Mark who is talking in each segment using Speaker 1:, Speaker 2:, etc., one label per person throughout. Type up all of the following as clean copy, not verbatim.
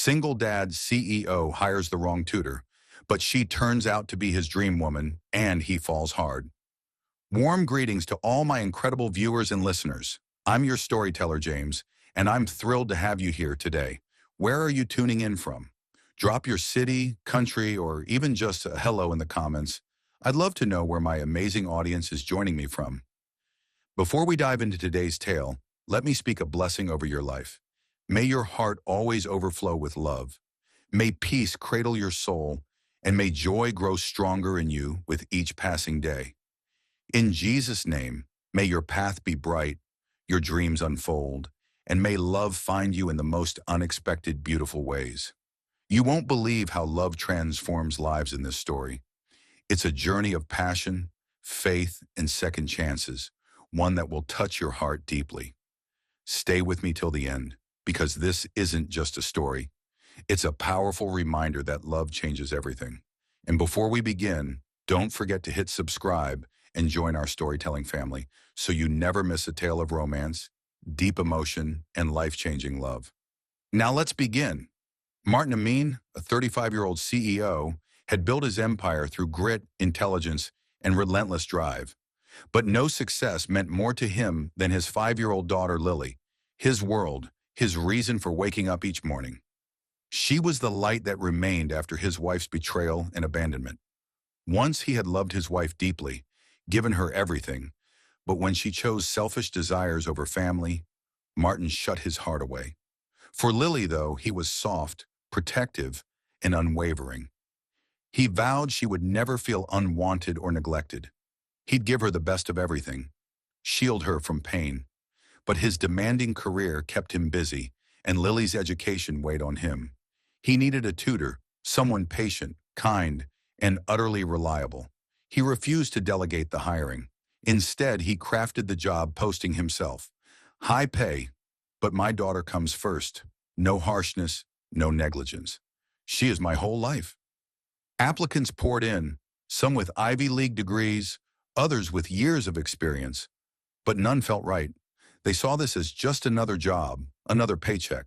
Speaker 1: Single dad CEO hires the wrong tutor, but she turns out to be his dream woman, and he falls hard. Warm greetings to all my incredible viewers and listeners. I'm your storyteller, James, and I'm thrilled to have you here today. Where are you tuning in from? Drop your city, country, or even just a hello in the comments. I'd love to know where my amazing audience is joining me from. Before we dive into today's tale, let me speak a blessing over your life. May your heart always overflow with love. May peace cradle your soul, and may joy grow stronger in you with each passing day. In Jesus' name, may your path be bright, your dreams unfold, and may love find you in the most unexpected, beautiful ways. You won't believe how love transforms lives in this story. It's a journey of passion, faith, and second chances, one that will touch your heart deeply. Stay with me till the end, because this isn't just a story. It's a powerful reminder that love changes everything. And before we begin, don't forget to hit subscribe and join our storytelling family so you never miss a tale of romance, deep emotion, and life-changing love. Now let's begin. Martin Amin, a 35-year-old CEO, had built his empire through grit, intelligence, and relentless drive. But no success meant more to him than his 5-year-old daughter, Lily, his world, his reason for waking up each morning. She was the light that remained after his wife's betrayal and abandonment. Once he had loved his wife deeply, given her everything, but when she chose selfish desires over family, Martin shut his heart away. For Lily, though, he was soft, protective, and unwavering. He vowed she would never feel unwanted or neglected. He'd give her the best of everything, shield her from pain. But his demanding career kept him busy, and Lily's education weighed on him. He needed a tutor, someone patient, kind, and utterly reliable. He refused to delegate the hiring. Instead, he crafted the job posting himself. High pay, but my daughter comes first. No harshness, no negligence. She is my whole life. Applicants poured in, some with Ivy League degrees, others with years of experience, but none felt right. They saw this as just another job, another paycheck.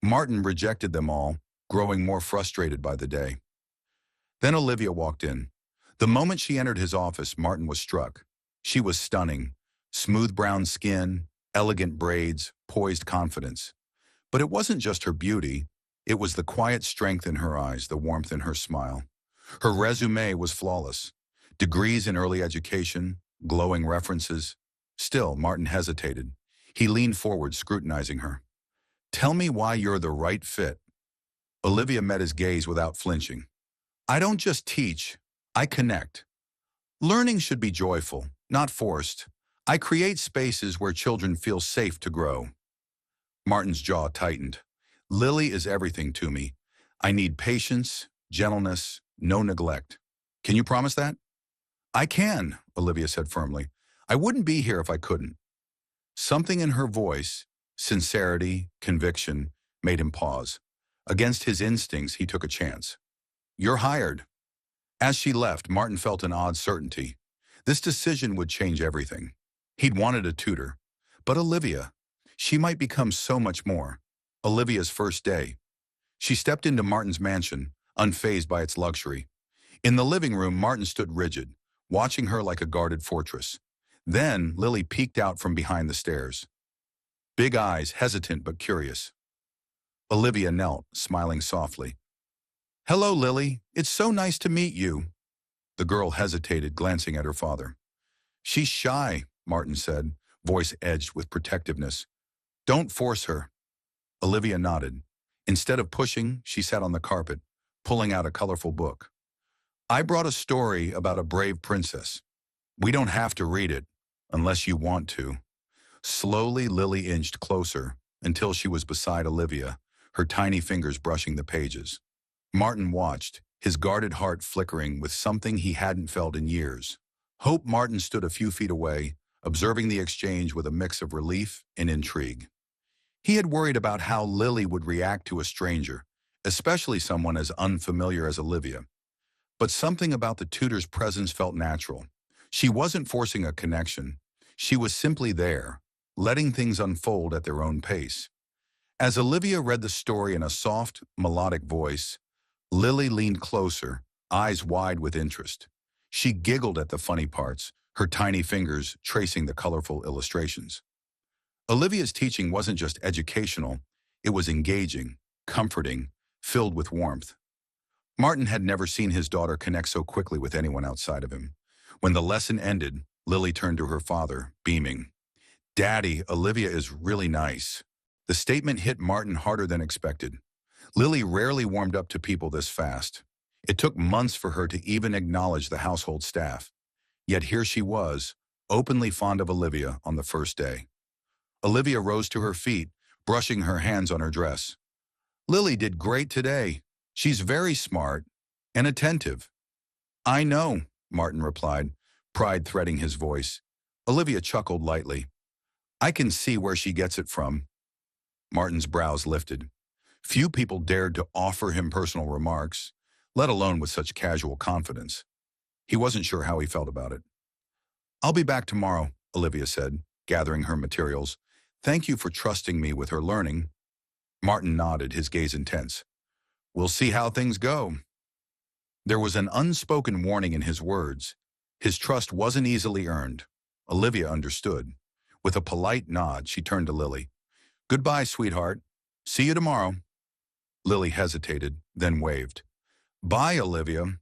Speaker 1: Martin rejected them all, growing more frustrated by the day. Then Olivia walked in. The moment she entered his office, Martin was struck. She was stunning. Smooth brown skin, elegant braids, poised confidence. But it wasn't just her beauty. It was the quiet strength in her eyes, the warmth in her smile. Her resume was flawless. Degrees in early education, glowing references. Still, Martin hesitated. He leaned forward, scrutinizing her. "Tell me why you're the right fit." Olivia met his gaze without flinching. "I don't just teach, I connect. Learning should be joyful, not forced. I create spaces where children feel safe to grow." Martin's jaw tightened. "Lily is everything to me. I need patience, gentleness, no neglect. Can you promise that?" "I can," Olivia said firmly. "I wouldn't be here if I couldn't." Something in her voice, sincerity, conviction, made him pause. Against his instincts, he took a chance. "You're hired." As she left, Martin felt an odd certainty. This decision would change everything. He'd wanted a tutor. But Olivia, she might become so much more. Olivia's first day. She stepped into Martin's mansion, unfazed by its luxury. In the living room, Martin stood rigid, watching her like a guarded fortress. Then Lily peeked out from behind the stairs. Big eyes, hesitant but curious. Olivia knelt, smiling softly. "Hello, Lily. It's so nice to meet you." The girl hesitated, glancing at her father. "She's shy," Martin said, voice edged with protectiveness. "Don't force her." Olivia nodded. Instead of pushing, she sat on the carpet, pulling out a colorful book. "I brought a story about a brave princess. We don't have to read it, unless you want to." Slowly, Lily inched closer until she was beside Olivia, her tiny fingers brushing the pages. Martin watched, his guarded heart flickering with something he hadn't felt in years. Hope Martin stood a few feet away, observing the exchange with a mix of relief and intrigue. He had worried about how Lily would react to a stranger, especially someone as unfamiliar as Olivia. But something about the tutor's presence felt natural. She wasn't forcing a connection. She was simply there, letting things unfold at their own pace. As Olivia read the story in a soft, melodic voice, Lily leaned closer, eyes wide with interest. She giggled at the funny parts, her tiny fingers tracing the colorful illustrations. Olivia's teaching wasn't just educational, it was engaging, comforting, filled with warmth. Martin had never seen his daughter connect so quickly with anyone outside of him. When the lesson ended, Lily turned to her father, beaming. "Daddy, Olivia is really nice." The statement hit Martin harder than expected. Lily rarely warmed up to people this fast. It took months for her to even acknowledge the household staff. Yet here she was, openly fond of Olivia on the first day. Olivia rose to her feet, brushing her hands on her dress. "Lily did great today. She's very smart and attentive." "I know," Martin replied, pride threading his voice. Olivia chuckled lightly. "I can see where she gets it from." Martin's brows lifted. Few people dared to offer him personal remarks, let alone with such casual confidence. He wasn't sure how he felt about it. "I'll be back tomorrow," Olivia said, gathering her materials. "Thank you for trusting me with her learning." Martin nodded, his gaze intense. "We'll see how things go." There was an unspoken warning in his words. His trust wasn't easily earned. Olivia understood. With a polite nod, she turned to Lily. "Goodbye, sweetheart. See you tomorrow." Lily hesitated, then waved. "Bye, Olivia."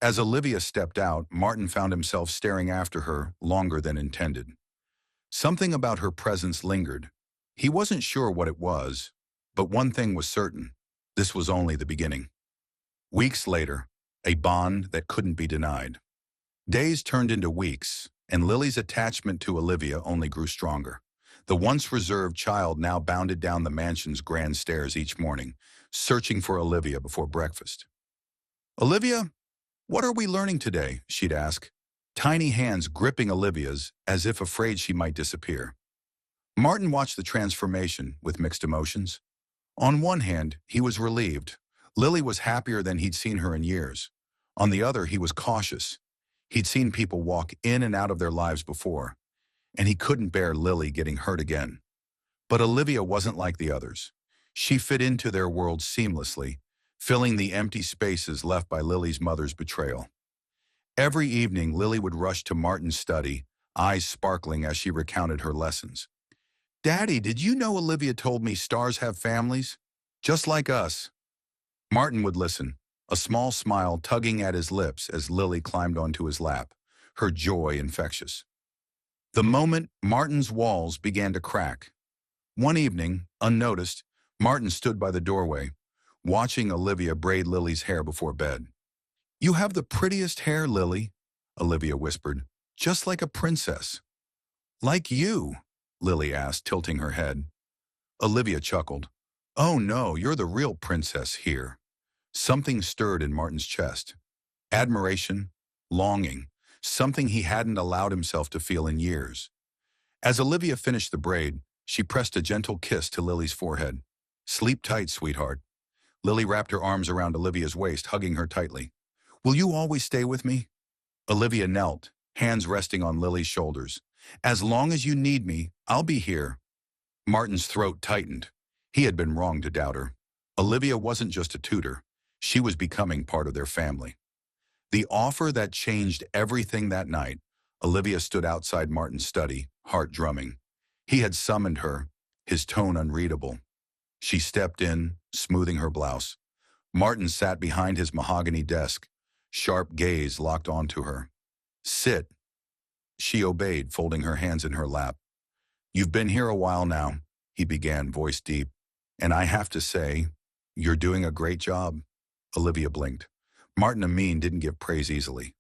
Speaker 1: As Olivia stepped out, Martin found himself staring after her longer than intended. Something about her presence lingered. He wasn't sure what it was, but one thing was certain. This was only the beginning. Weeks later, a bond that couldn't be denied. Days turned into weeks, and Lily's attachment to Olivia only grew stronger. The once reserved child now bounded down the mansion's grand stairs each morning, searching for Olivia before breakfast. "Olivia, what are we learning today?" she'd ask, tiny hands gripping Olivia's as if afraid she might disappear. Martin watched the transformation with mixed emotions. On one hand, he was relieved. Lily was happier than he'd seen her in years. On the other, he was cautious. He'd seen people walk in and out of their lives before, and he couldn't bear Lily getting hurt again. But Olivia wasn't like the others. She fit into their world seamlessly, filling the empty spaces left by Lily's mother's betrayal. Every evening, Lily would rush to Martin's study, eyes sparkling as she recounted her lessons. "Daddy, did you know Olivia told me stars have families? Just like us." Martin would listen, a small smile tugging at his lips as Lily climbed onto his lap, her joy infectious. The moment Martin's walls began to crack. One evening, unnoticed, Martin stood by the doorway, watching Olivia braid Lily's hair before bed. "You have the prettiest hair, Lily," Olivia whispered, "just like a princess." "Like you?" Lily asked, tilting her head. Olivia chuckled. "Oh no, you're the real princess here." Something stirred in Martin's chest. Admiration, longing, something he hadn't allowed himself to feel in years. As Olivia finished the braid, she pressed a gentle kiss to Lily's forehead. "Sleep tight, sweetheart." Lily wrapped her arms around Olivia's waist, hugging her tightly. "Will you always stay with me?" Olivia knelt, hands resting on Lily's shoulders. "As long as you need me, I'll be here." Martin's throat tightened. He had been wrong to doubt her. Olivia wasn't just a tutor. She was becoming part of their family. The offer that changed everything that night. Olivia stood outside Martin's study, heart drumming. He had summoned her, his tone unreadable. She stepped in, smoothing her blouse. Martin sat behind his mahogany desk, sharp gaze locked onto her. "Sit." She obeyed, folding her hands in her lap. "You've been here a while now," he began, voice deep. "And I have to say, you're doing a great job." Olivia blinked. Martin Amin didn't give praise easily.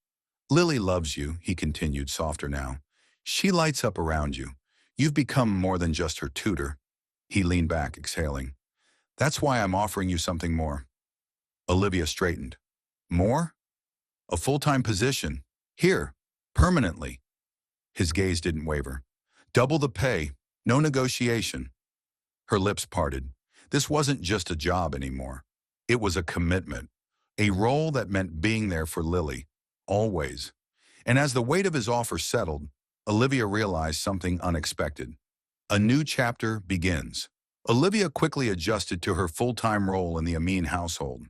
Speaker 1: "Lily loves you," he continued, softer now. "She lights up around you. You've become more than just her tutor." He leaned back, exhaling. "That's why I'm offering you something more." Olivia straightened. "More?" "A full-time position. Here, permanently." His gaze didn't waver. "Double the pay, no negotiation." Her lips parted. This wasn't just a job anymore. It was a commitment, a role that meant being there for Lily, always. And as the weight of his offer settled, Olivia realized something unexpected. A new chapter begins. Olivia quickly adjusted to her full-time role in the Amin household.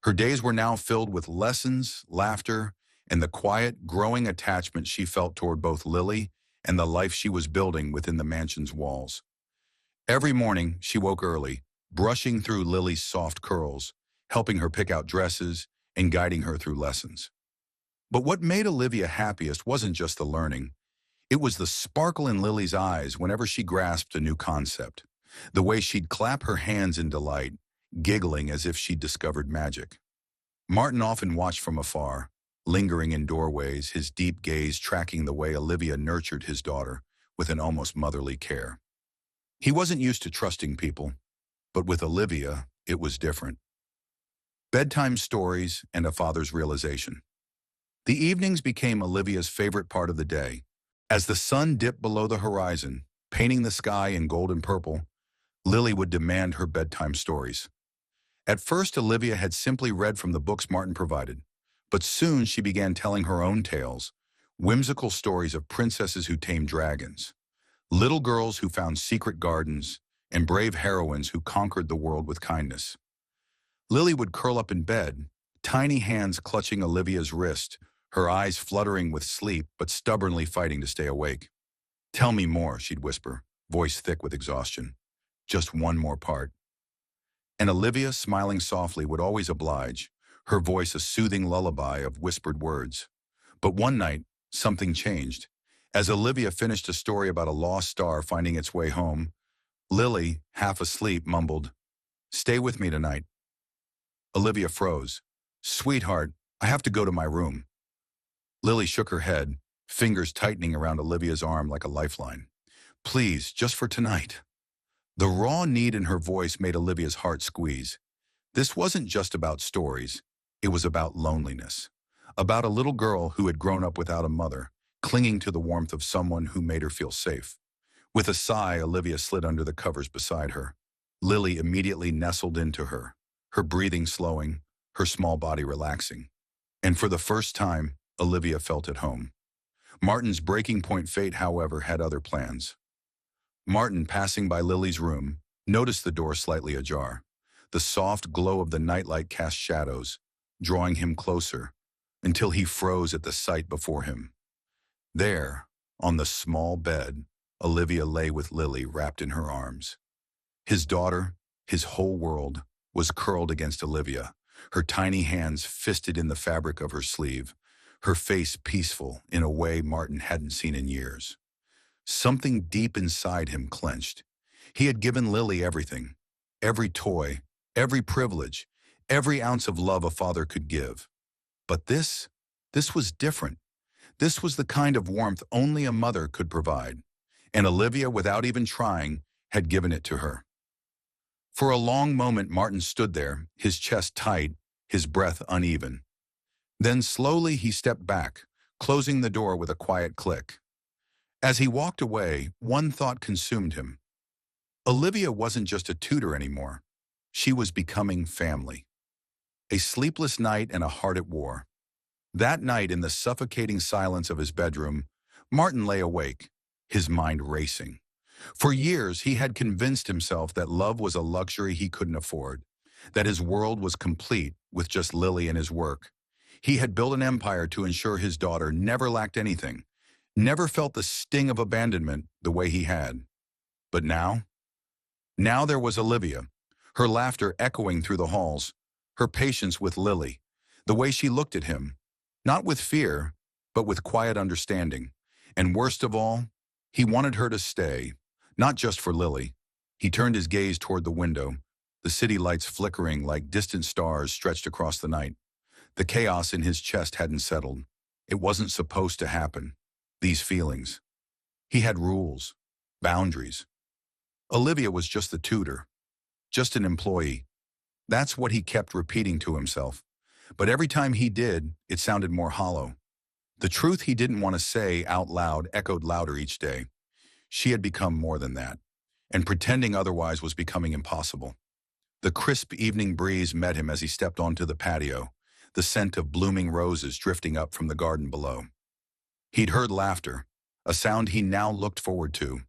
Speaker 1: Her days were now filled with lessons, laughter, and the quiet, growing attachment she felt toward both Lily and the life she was building within the mansion's walls. Every morning, she woke early, brushing through Lily's soft curls, helping her pick out dresses, and guiding her through lessons. But what made Olivia happiest wasn't just the learning. It was the sparkle in Lily's eyes whenever she grasped a new concept, the way she'd clap her hands in delight, giggling as if she'd discovered magic. Martin often watched from afar, lingering in doorways, his deep gaze tracking the way Olivia nurtured his daughter with an almost motherly care. He wasn't used to trusting people, but with Olivia, it was different. Bedtime stories and a father's realization. The evenings became Olivia's favorite part of the day. As the sun dipped below the horizon, painting the sky in gold and purple, Lily would demand her bedtime stories. At first, Olivia had simply read from the books Martin provided, but soon she began telling her own tales, whimsical stories of princesses who tamed dragons, little girls who found secret gardens, and brave heroines who conquered the world with kindness. Lily would curl up in bed, tiny hands clutching Olivia's wrist, her eyes fluttering with sleep but stubbornly fighting to stay awake. "Tell me more," she'd whisper, voice thick with exhaustion. "Just one more part." And Olivia, smiling softly, would always oblige, her voice a soothing lullaby of whispered words. But one night, something changed. As Olivia finished a story about a lost star finding its way home, Lily, half asleep, mumbled, "Stay with me tonight." Olivia froze. "Sweetheart, I have to go to my room." Lily shook her head, fingers tightening around Olivia's arm like a lifeline. "Please, just for tonight." The raw need in her voice made Olivia's heart squeeze. This wasn't just about stories. It was about loneliness. About a little girl who had grown up without a mother, clinging to the warmth of someone who made her feel safe. With a sigh, Olivia slid under the covers beside her. Lily immediately nestled into her, her breathing slowing, her small body relaxing. And for the first time, Olivia felt at home. Martin's breaking point fate, however, had other plans. Martin, passing by Lily's room, noticed the door slightly ajar. The soft glow of the nightlight cast shadows, drawing him closer, until he froze at the sight before him. There, on the small bed, Olivia lay with Lily wrapped in her arms. His daughter, his whole world, was curled against Olivia, her tiny hands fisted in the fabric of her sleeve, her face peaceful in a way Martin hadn't seen in years. Something deep inside him clenched. He had given Lily everything, every toy, every privilege, every ounce of love a father could give. But this was different. This was the kind of warmth only a mother could provide, and Olivia, without even trying, had given it to her. For a long moment, Martin stood there, his chest tight, his breath uneven. Then slowly he stepped back, closing the door with a quiet click. As he walked away, one thought consumed him. Olivia wasn't just a tutor anymore. She was becoming family. A sleepless night and a heart at war. That night, in the suffocating silence of his bedroom, Martin lay awake, his mind racing. For years, he had convinced himself that love was a luxury he couldn't afford, that his world was complete with just Lily and his work. He had built an empire to ensure his daughter never lacked anything, never felt the sting of abandonment the way he had. But now there was Olivia, her laughter echoing through the halls, her patience with Lily, the way she looked at him, not with fear, but with quiet understanding. And worst of all, he wanted her to stay, not just for Lily. He turned his gaze toward the window, the city lights flickering like distant stars stretched across the night. The chaos in his chest hadn't settled. It wasn't supposed to happen. These feelings. He had rules, boundaries. Olivia was just the tutor, just an employee. That's what he kept repeating to himself. But every time he did, it sounded more hollow. The truth he didn't want to say out loud echoed louder each day. She had become more than that, and pretending otherwise was becoming impossible. The crisp evening breeze met him as he stepped onto the patio, the scent of blooming roses drifting up from the garden below. He'd heard laughter, a sound he now looked forward to,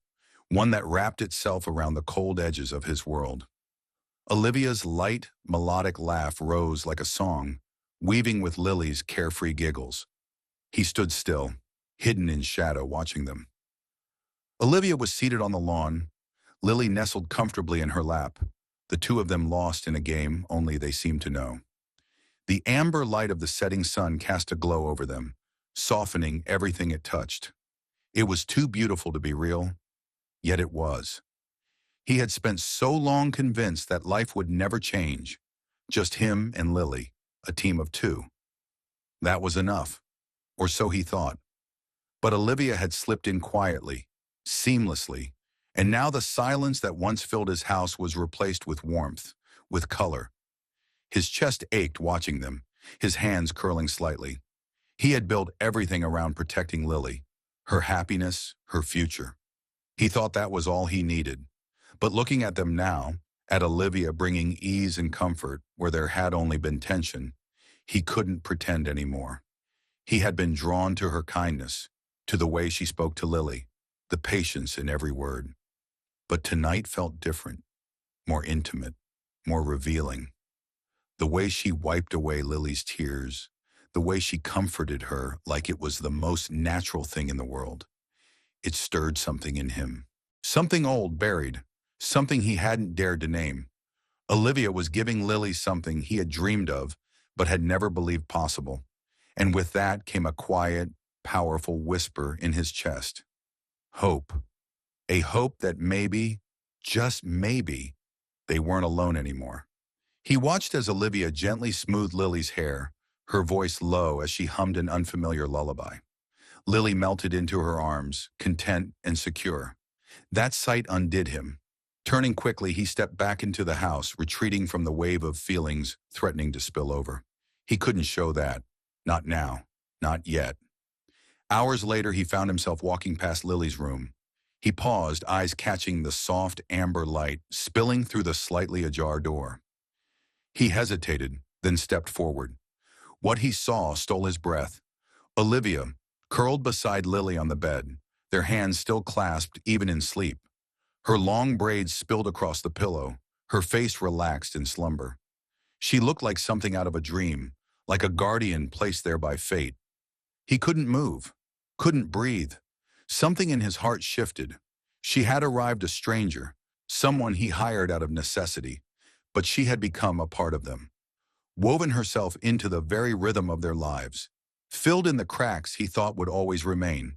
Speaker 1: one that wrapped itself around the cold edges of his world. Olivia's light, melodic laugh rose like a song, weaving with Lily's carefree giggles. He stood still, hidden in shadow, watching them. Olivia was seated on the lawn, Lily nestled comfortably in her lap, the two of them lost in a game only they seemed to know. The amber light of the setting sun cast a glow over them, softening everything it touched. It was too beautiful to be real, yet it was. He had spent so long convinced that life would never change, just him and Lily, a team of two. That was enough, or so he thought. But Olivia had slipped in quietly, seamlessly, and now the silence that once filled his house was replaced with warmth, with color. His chest ached watching them, his hands curling slightly. He had built everything around protecting Lily, her happiness, her future. He thought that was all he needed. But looking at them now, at Olivia bringing ease and comfort where there had only been tension, he couldn't pretend anymore. He had been drawn to her kindness, to the way she spoke to Lily, the patience in every word. But tonight felt different, more intimate, more revealing. The way she wiped away Lily's tears, the way she comforted her like it was the most natural thing in the world. It stirred something in him. Something old, buried, something he hadn't dared to name. Olivia was giving Lily something he had dreamed of, but had never believed possible. And with that came a quiet, powerful whisper in his chest. Hope. A hope that maybe, just maybe, they weren't alone anymore. He watched as Olivia gently smoothed Lily's hair, her voice low as she hummed an unfamiliar lullaby. Lily melted into her arms, content and secure. That sight undid him. Turning quickly, he stepped back into the house, retreating from the wave of feelings threatening to spill over. He couldn't show that. Not now. Not yet. Hours later, he found himself walking past Lily's room. He paused, eyes catching the soft amber light spilling through the slightly ajar door. He hesitated, then stepped forward. What he saw stole his breath. Olivia, curled beside Lily on the bed, their hands still clasped even in sleep. Her long braids spilled across the pillow, her face relaxed in slumber. She looked like something out of a dream, like a guardian placed there by fate. He couldn't move, couldn't breathe. Something in his heart shifted. She had arrived a stranger, someone he hired out of necessity, but she had become a part of them, woven herself into the very rhythm of their lives, filled in the cracks he thought would always remain,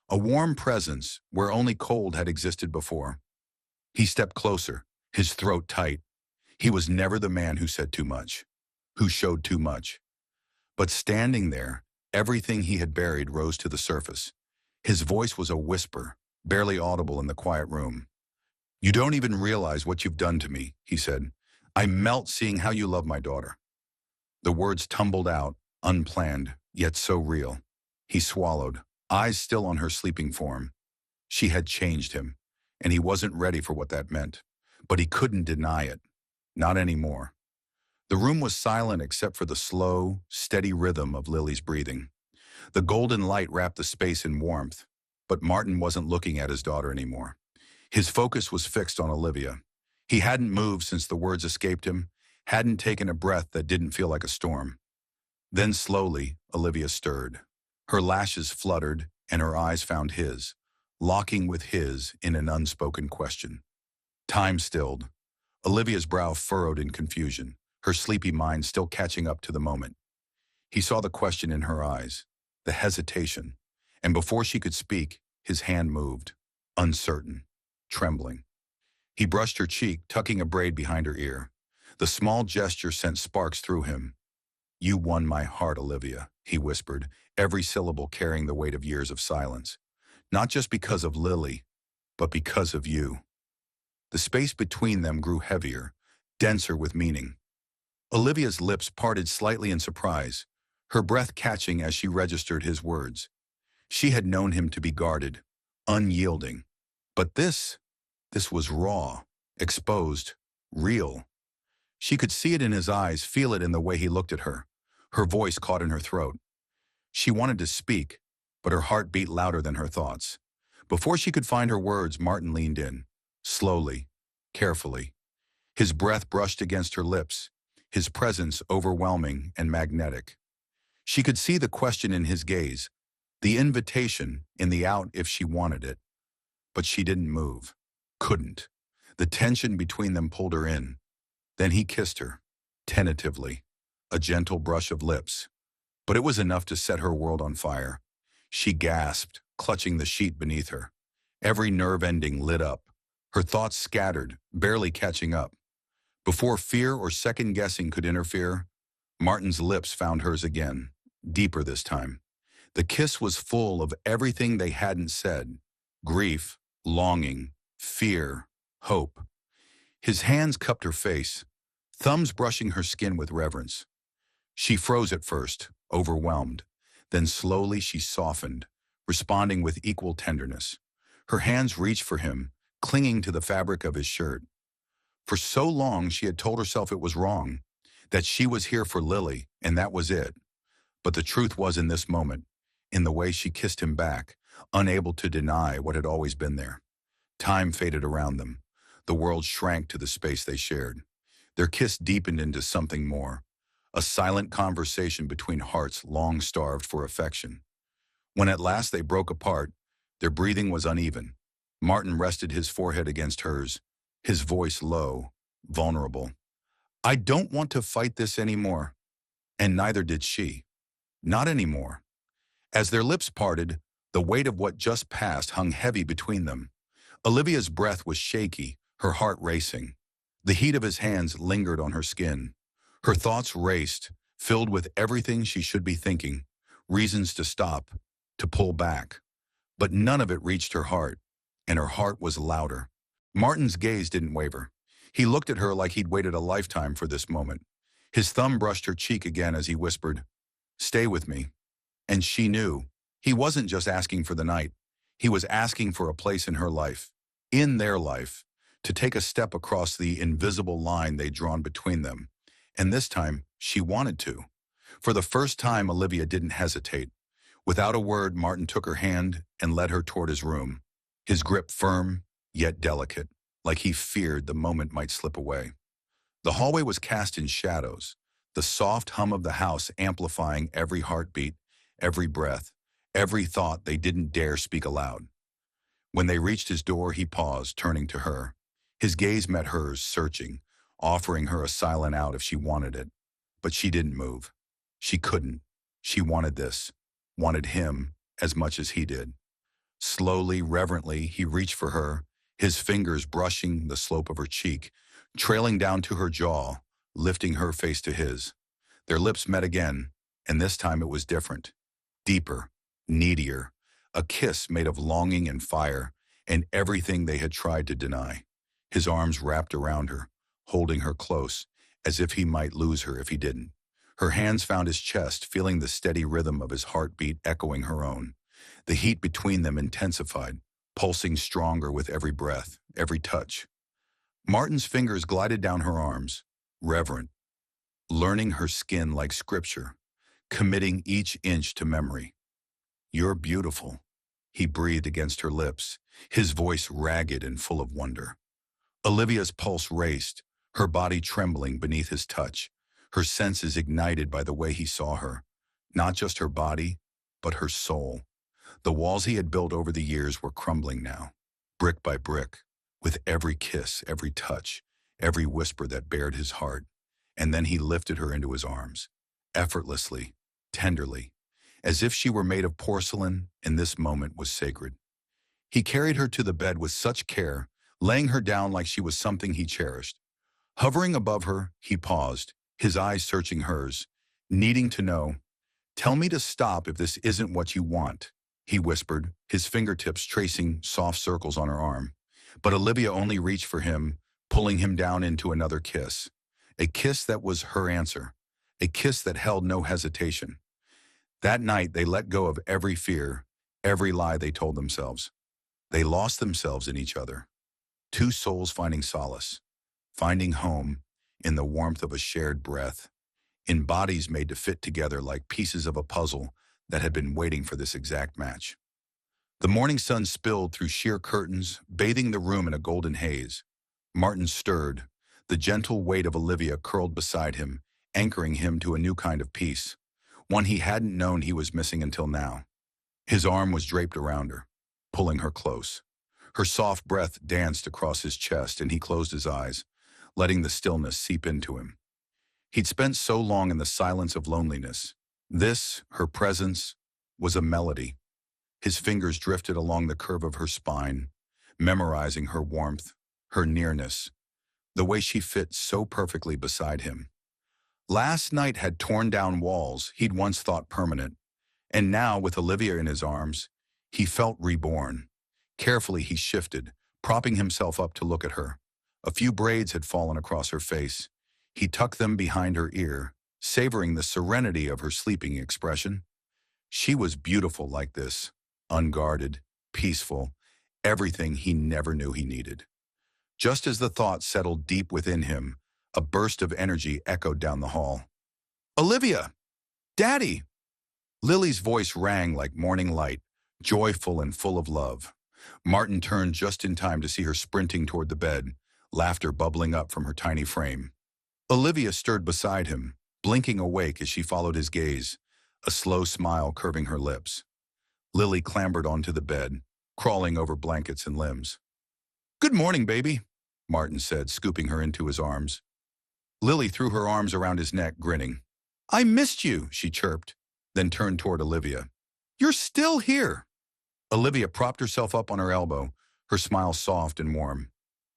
Speaker 1: a warm presence where only cold had existed before. He stepped closer, his throat tight. He was never the man who said too much, who showed too much. But standing there, everything he had buried rose to the surface. His voice was a whisper, barely audible in the quiet room. "You don't even realize what you've done to me," he said. "I melt seeing how you love my daughter." The words tumbled out, unplanned, yet so real. He swallowed, eyes still on her sleeping form. She had changed him, and he wasn't ready for what that meant. But he couldn't deny it. Not anymore. The room was silent except for the slow, steady rhythm of Lily's breathing. The golden light wrapped the space in warmth, but Martin wasn't looking at his daughter anymore. His focus was fixed on Olivia. He hadn't moved since the words escaped him, hadn't taken a breath that didn't feel like a storm. Then slowly, Olivia stirred. Her lashes fluttered, and her eyes found his, locking with his in an unspoken question. Time stilled. Olivia's brow furrowed in confusion, her sleepy mind still catching up to the moment. He saw the question in her eyes, the hesitation, and before she could speak, his hand moved, uncertain, trembling. He brushed her cheek, tucking a braid behind her ear. The small gesture sent sparks through him. "You won my heart, Olivia," he whispered, every syllable carrying the weight of years of silence. "Not just because of Lily, but because of you." The space between them grew heavier, denser with meaning. Olivia's lips parted slightly in surprise, her breath catching as she registered his words. She had known him to be guarded, unyielding. But this was raw, exposed, real. She could see it in his eyes, feel it in the way he looked at her. Her voice caught in her throat. She wanted to speak, but her heart beat louder than her thoughts. Before she could find her words, Martin leaned in, slowly, carefully. His breath brushed against her lips, his presence overwhelming and magnetic. She could see the question in his gaze, the invitation in the out if she wanted it. But she didn't move. Couldn't. The tension between them pulled her in. Then he kissed her, tentatively, a gentle brush of lips. But it was enough to set her world on fire. She gasped, clutching the sheet beneath her. Every nerve ending lit up. Her thoughts scattered, barely catching up. Before fear or second guessing could interfere, Martin's lips found hers again, deeper this time. The kiss was full of everything they hadn't said: grief, longing, fear, hope. His hands cupped her face, thumbs brushing her skin with reverence. She froze at first, overwhelmed. Then slowly she softened, responding with equal tenderness. Her hands reached for him, clinging to the fabric of his shirt. For so long she had told herself it was wrong, that she was here for Lily, and that was it. But the truth was in this moment, in the way she kissed him back, unable to deny what had always been there. Time faded around them. The world shrank to the space they shared. Their kiss deepened into something more, a silent conversation between hearts long starved for affection. When at last they broke apart, their breathing was uneven. Martin rested his forehead against hers, his voice low, vulnerable. "I don't want to fight this anymore." And neither did she. Not anymore. As their lips parted, the weight of what just passed hung heavy between them. Olivia's breath was shaky, her heart racing. The heat of his hands lingered on her skin. Her thoughts raced, filled with everything she should be thinking, reasons to stop, to pull back. But none of it reached her heart, and her heart was louder. Martin's gaze didn't waver. He looked at her like he'd waited a lifetime for this moment. His thumb brushed her cheek again as he whispered, "Stay with me." And she knew. He wasn't just asking for the night. He was asking for a place in her life, in their life, to take a step across the invisible line they'd drawn between them. And this time, she wanted to. For the first time, Olivia didn't hesitate. Without a word, Martin took her hand and led her toward his room, his grip firm, yet delicate, like he feared the moment might slip away. The hallway was cast in shadows, the soft hum of the house amplifying every heartbeat, every breath, every thought they didn't dare speak aloud. When they reached his door, he paused, turning to her. His gaze met hers, searching, offering her a silent out if she wanted it. But she didn't move. She couldn't. She wanted this, wanted him as much as he did. Slowly, reverently, he reached for her, his fingers brushing the slope of her cheek, trailing down to her jaw, lifting her face to his. Their lips met again, and this time it was different. Deeper, needier, a kiss made of longing and fire, and everything they had tried to deny. His arms wrapped around her, holding her close, as if he might lose her if he didn't. Her hands found his chest, feeling the steady rhythm of his heartbeat echoing her own. The heat between them intensified, pulsing stronger with every breath, every touch. Martin's fingers glided down her arms, reverent, learning her skin like scripture, committing each inch to memory. "You're beautiful," he breathed against her lips, his voice ragged and full of wonder. Olivia's pulse raced, her body trembling beneath his touch, her senses ignited by the way he saw her. Not just her body, but her soul. The walls he had built over the years were crumbling now, brick by brick, with every kiss, every touch, every whisper that bared his heart. And then he lifted her into his arms, effortlessly, tenderly, as if she were made of porcelain and this moment was sacred. He carried her to the bed with such care, laying her down like she was something he cherished. Hovering above her, he paused, his eyes searching hers, needing to know. "Tell me to stop if this isn't what you want," he whispered, his fingertips tracing soft circles on her arm. But Olivia only reached for him, pulling him down into another kiss. A kiss that was her answer, a kiss that held no hesitation. That night, they let go of every fear, every lie they told themselves. They lost themselves in each other. Two souls finding solace, finding home in the warmth of a shared breath, in bodies made to fit together like pieces of a puzzle that had been waiting for this exact match. The morning sun spilled through sheer curtains, bathing the room in a golden haze. Martin stirred. The gentle weight of Olivia curled beside him, anchoring him to a new kind of peace, one he hadn't known he was missing until now. His arm was draped around her, pulling her close. Her soft breath danced across his chest, and he closed his eyes, letting the stillness seep into him. He'd spent so long in the silence of loneliness. This, her presence, was a melody. His fingers drifted along the curve of her spine, memorizing her warmth, her nearness, the way she fit so perfectly beside him. Last night had torn down walls he'd once thought permanent, and now, with Olivia in his arms, he felt reborn. Carefully he shifted, propping himself up to look at her. A few braids had fallen across her face. He tucked them behind her ear, savoring the serenity of her sleeping expression. She was beautiful like this, unguarded, peaceful, everything he never knew he needed. Just as the thought settled deep within him, a burst of energy echoed down the hall. "Olivia! Daddy!" Lily's voice rang like morning light, joyful and full of love. Martin turned just in time to see her sprinting toward the bed, laughter bubbling up from her tiny frame. Olivia stirred beside him, blinking awake as she followed his gaze, a slow smile curving her lips. Lily clambered onto the bed, crawling over blankets and limbs. "Good morning, baby," Martin said, scooping her into his arms. Lily threw her arms around his neck, grinning. "I missed you," she chirped, then turned toward Olivia. "You're still here." Olivia propped herself up on her elbow, her smile soft and warm.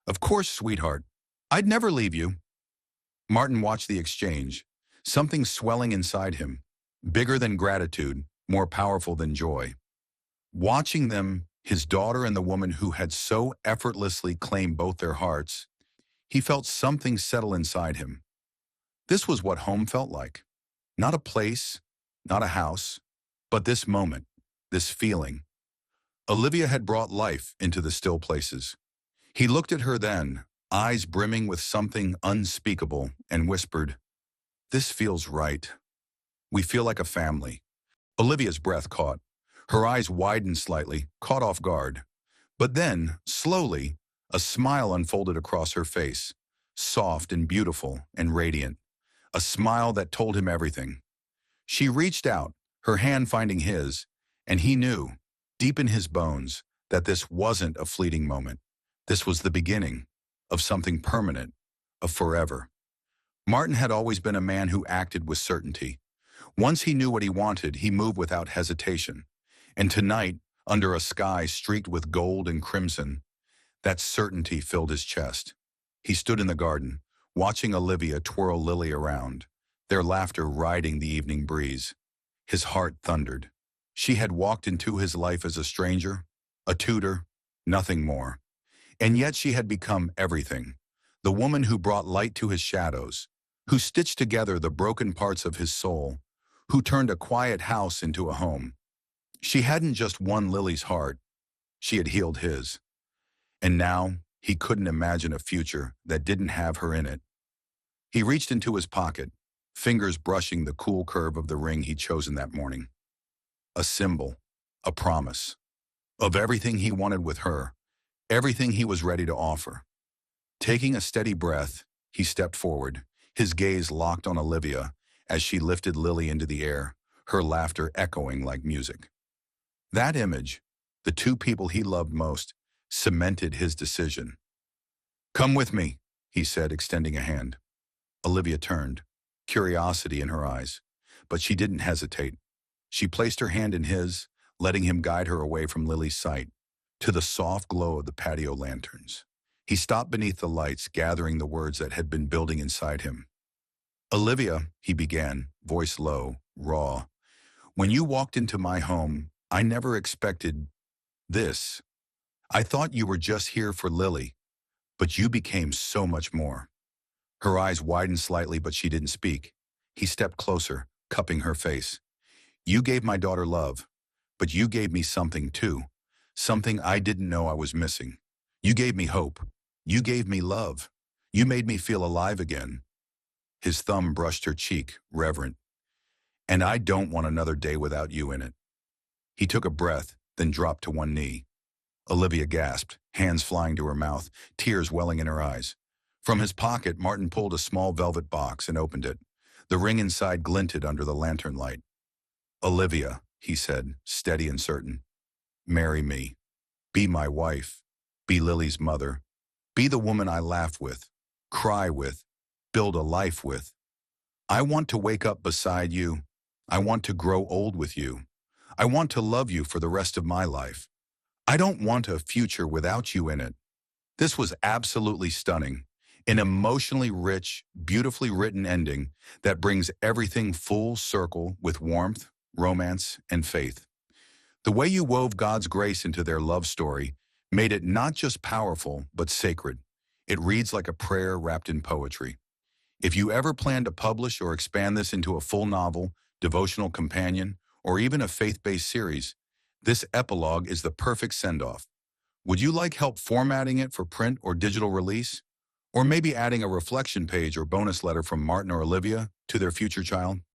Speaker 1: "Of course, sweetheart. I'd never leave you." Martin watched the exchange, something swelling inside him, bigger than gratitude, more powerful than joy. Watching them, his daughter and the woman who had so effortlessly claimed both their hearts, he felt something settle inside him. This was what home felt like. Not a place, not a house, but this moment, this feeling. Olivia had brought life into the still places. He looked at her then, eyes brimming with something unspeakable, and whispered, "This feels right. We feel like a family." Olivia's breath caught. Her eyes widened slightly, caught off guard. But then, slowly, a smile unfolded across her face, soft and beautiful and radiant. A smile that told him everything. She reached out, her hand finding his, and he knew, deep in his bones, that this wasn't a fleeting moment. This was the beginning of something permanent, of forever. Martin had always been a man who acted with certainty. Once he knew what he wanted, he moved without hesitation. And tonight, under a sky streaked with gold and crimson, that certainty filled his chest. He stood in the garden, watching Olivia twirl Lily around, their laughter riding the evening breeze. His heart thundered. She had walked into his life as a stranger, a tutor, nothing more. And yet she had become everything. The woman who brought light to his shadows, who stitched together the broken parts of his soul, who turned a quiet house into a home. She hadn't just won Lily's heart, she had healed his. And now, he couldn't imagine a future that didn't have her in it. He reached into his pocket, fingers brushing the cool curve of the ring he'd chosen that morning. A symbol, a promise, of everything he wanted with her, everything he was ready to offer. Taking a steady breath, he stepped forward, his gaze locked on Olivia as she lifted Lily into the air, her laughter echoing like music. That image, the two people he loved most, cemented his decision. "Come with me," he said, extending a hand. Olivia turned, curiosity in her eyes, but she didn't hesitate. She placed her hand in his, letting him guide her away from Lily's sight, to the soft glow of the patio lanterns. He stopped beneath the lights, gathering the words that had been building inside him. "Olivia," he began, voice low, raw, "when you walked into my home, I never expected this. I thought you were just here for Lily, but you became so much more." Her eyes widened slightly, but she didn't speak. He stepped closer, cupping her face. "You gave my daughter love, but you gave me something too, something I didn't know I was missing. You gave me hope. You gave me love. You made me feel alive again." His thumb brushed her cheek, reverent. "And I don't want another day without you in it." He took a breath, then dropped to one knee. Olivia gasped, hands flying to her mouth, tears welling in her eyes. From his pocket, Martin pulled a small velvet box and opened it. The ring inside glinted under the lantern light. "Olivia," he said, steady and certain. "Marry me. Be my wife. Be Lily's mother. Be the woman I laugh with, cry with, build a life with. I want to wake up beside you. I want to grow old with you. I want to love you for the rest of my life. I don't want a future without you in it." This was absolutely stunning. An emotionally rich, beautifully written ending that brings everything full circle with warmth, romance, and faith. The way you wove God's grace into their love story made it not just powerful, but sacred. It reads like a prayer wrapped in poetry. If you ever plan to publish or expand this into a full novel, devotional companion, or even a faith-based series, this epilogue is the perfect send-off. Would you like help formatting it for print or digital release? Or maybe adding a reflection page or bonus letter from Martin or Olivia to their future child?